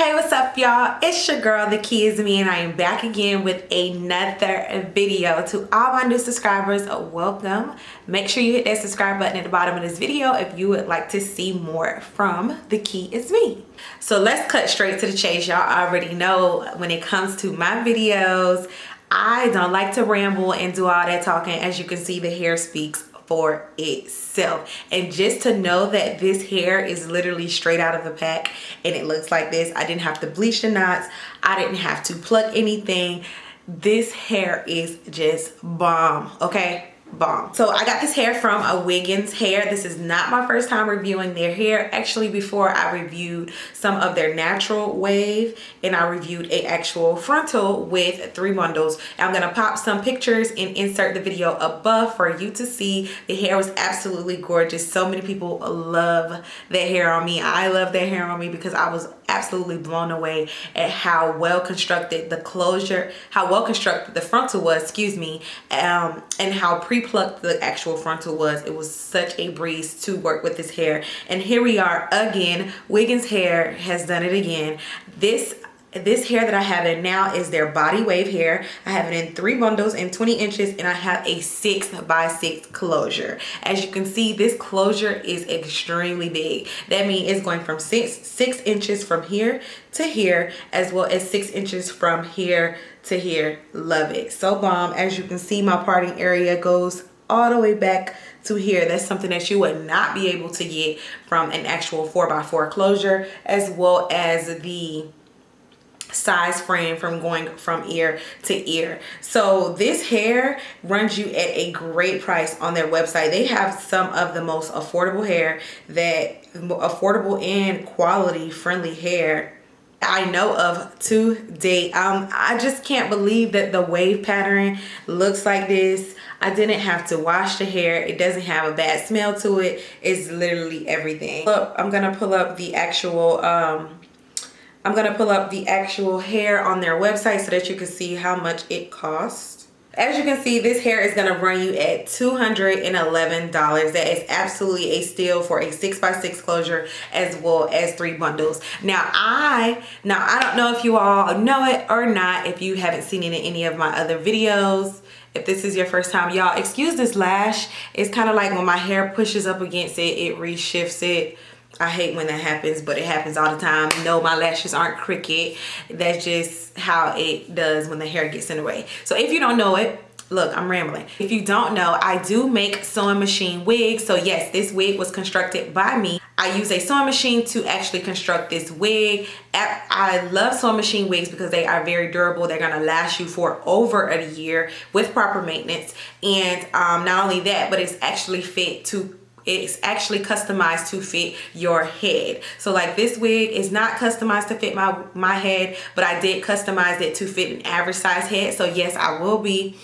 Hey, what's up, y'all? It's your girl, TheKeyisME, and I am back again with another video. To all my new subscribers, welcome. Make sure you hit that subscribe button at the bottom of this video if you would like to see more from TheKeyisME. So let's cut straight to the chase. Y'all already know when it comes to my videos, I don't like to ramble and do all that talking. As you can see, the hair speaks for itself. And just to know that this hair is literally straight out of the pack and it looks like this. I didn't have to bleach the knots. I didn't have to pluck anything. This hair is just bomb, okay? Bomb. So I got this hair from a Wiggins hair. This is not my first time reviewing their hair. Actually, before I reviewed some of their natural wave and I reviewed a actual frontal with 3 bundles. I'm gonna pop some pictures and insert the video above for you to see. The hair was absolutely gorgeous. So many people love their hair on me. I love their hair on me because I was absolutely blown away at how well constructed the closure, how well constructed the frontal was, excuse me, and how pre-plucked the actual frontal was. It was such a breeze to work with this hair. And here we are again. Wiggins hair has done it again. This hair that I have in now is their body wave hair. I have it in 3 bundles in 20 inches and I have a 6x6 closure. As you can see, this closure is extremely big. That means it's going from 6 inches from here to here, as well as 6 inches from here to here. Love it. So bomb. As you can see, my parting area goes all the way back to here. That's something that you would not be able to get from an actual 4x4 closure, as well as the size frame from going from ear to ear. So this hair runs you at a great price on their website. They have some of the most affordable hair, that affordable and quality friendly hair I know of to date. I just can't believe that the wave pattern looks like this. I didn't have to wash the hair. It doesn't have a bad smell to it. It's literally everything. Look, I'm gonna pull up the actual hair on their website so that you can see how much it costs. As you can see, this hair is gonna run you at $211. That is absolutely a steal for a 6x6 closure, as well as 3 bundles. Now I don't know if you all know it or not, if you haven't seen it in any of my other videos. If this is your first time, y'all, excuse this lash. It's kind of like when my hair pushes up against it, it reshifts it. I hate when that happens, but it happens all the time. No, my lashes aren't crooked. That's just how it does when the hair gets in the way. So if you don't know it, look, I'm rambling. If you don't know, I do make sewing machine wigs. So yes, this wig was constructed by me. I use a sewing machine to actually construct this wig. I love sewing machine wigs because they are very durable. They're gonna last you for over a year with proper maintenance. And not only that, but it's actually customized to fit your head. So like this wig is not customized to fit my head, but I did customize it to fit an average size head. So yes, I will be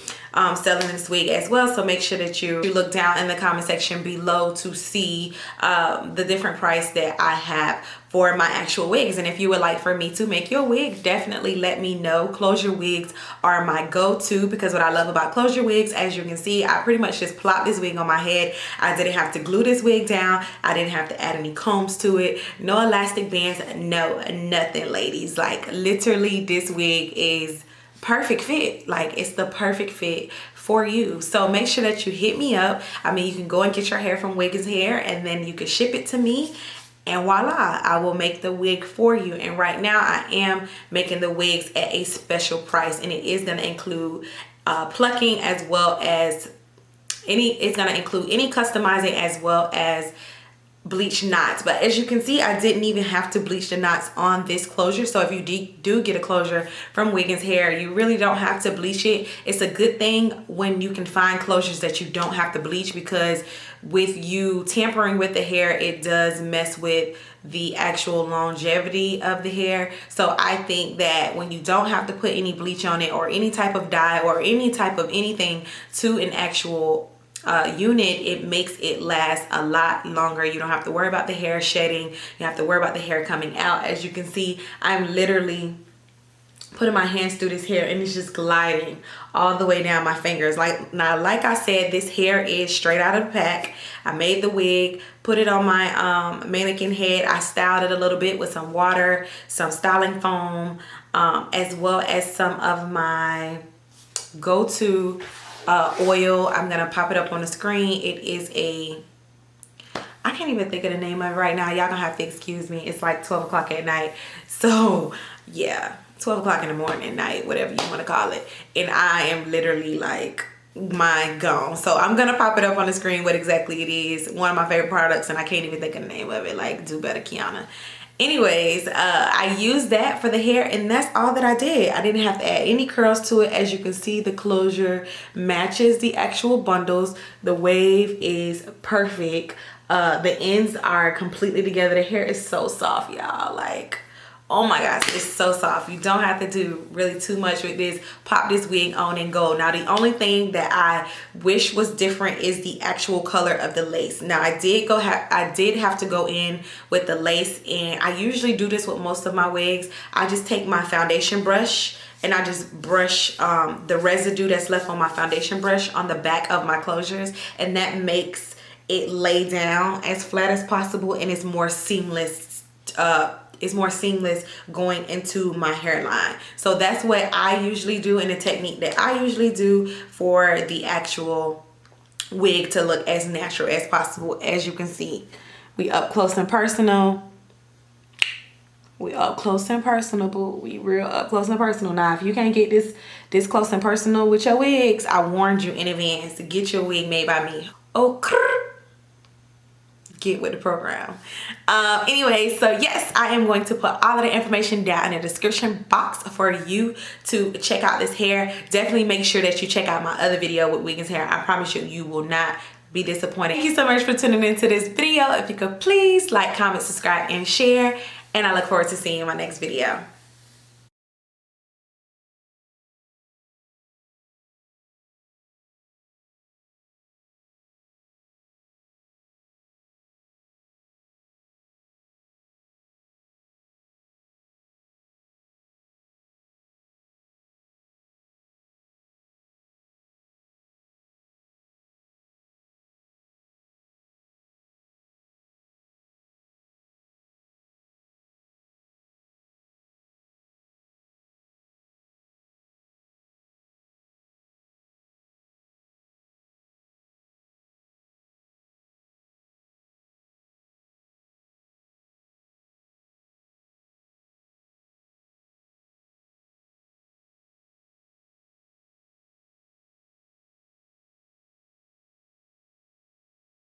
selling this wig as well. So make sure that you look down in the comment section below to see the different price that I have for my actual wigs. And if you would like for me to make your wig, definitely let me know. Closure wigs are my go-to, because what I love about closure wigs, as you can see, I pretty much just plopped this wig on my head. I didn't have to glue this wig down. I didn't have to add any combs to it. No elastic bands, no nothing, ladies. Like literally this wig is perfect fit. Like it's the perfect fit for you. So make sure that you hit me up. I mean, you can go and get your hair from Wiggins Hair and then you can ship it to me, and voila, I will make the wig for you. And right now I am making the wigs at a special price, and it is going to include plucking, as well as it's going to include any customizing, as well as bleach knots. But as you can see, I didn't even have to bleach the knots on this closure. So if you do get a closure from Wiggins Hair, you really don't have to bleach it. It's a good thing when you can find closures that you don't have to bleach, because with you tampering with the hair, it does mess with the actual longevity of the hair. So I think that when you don't have to put any bleach on it, or any type of dye, or any type of anything to an actual unit, it makes it last a lot longer. You don't have to worry about the hair shedding. You have to worry about the hair coming out. As you can see, I'm literally putting my hands through this hair, and it's just gliding all the way down my fingers. Like I said, this hair is straight out of the pack. I made the wig, put it on my mannequin head. I styled it a little bit with some water, some styling foam, as well as some of my go-to oil. I'm gonna pop it up on the screen. It is I can't even think of the name of it right now. Y'all gonna have to excuse me. It's like 12 o'clock at night. So yeah, 12 o'clock in the morning, night, whatever you want to call it. And I am literally like, my gone. So I'm gonna pop it up on the screen what exactly it is. One of my favorite products, and I can't even think of the name of it. Like, do better, Kiana. Anyways, I used that for the hair, and that's all that I did. I didn't have to add any curls to it. As you can see, the closure matches the actual bundles. The wave is perfect. The ends are completely together. The hair is so soft, y'all. Like, oh my gosh, it's so soft. You don't have to do really too much with this. Pop this wig on and go. Now, the only thing that I wish was different is the actual color of the lace. Now, I did have to go in with the lace, and I usually do this with most of my wigs. I just take my foundation brush and I just brush the residue that's left on my foundation brush on the back of my closures, and that makes it lay down as flat as possible, and it's more seamless. It's more seamless going into my hairline. So that's what I usually do, and the technique that I usually do for the actual wig to look as natural as possible. As you can see, we up close and personal. We up close and personal, boo. We real up close and personal. Now, if you can't get this close and personal with your wigs, I warned you in advance to get your wig made by me. Okay. Get with the program. Anyway, so yes, I am going to put all of the information down in the description box for you to check out this hair. Definitely make sure that you check out my other video with Wiggins hair. I promise you, you will not be disappointed. Thank you so much for tuning into this video. If you could please like, comment, subscribe, and share, and I look forward to seeing you in my next video.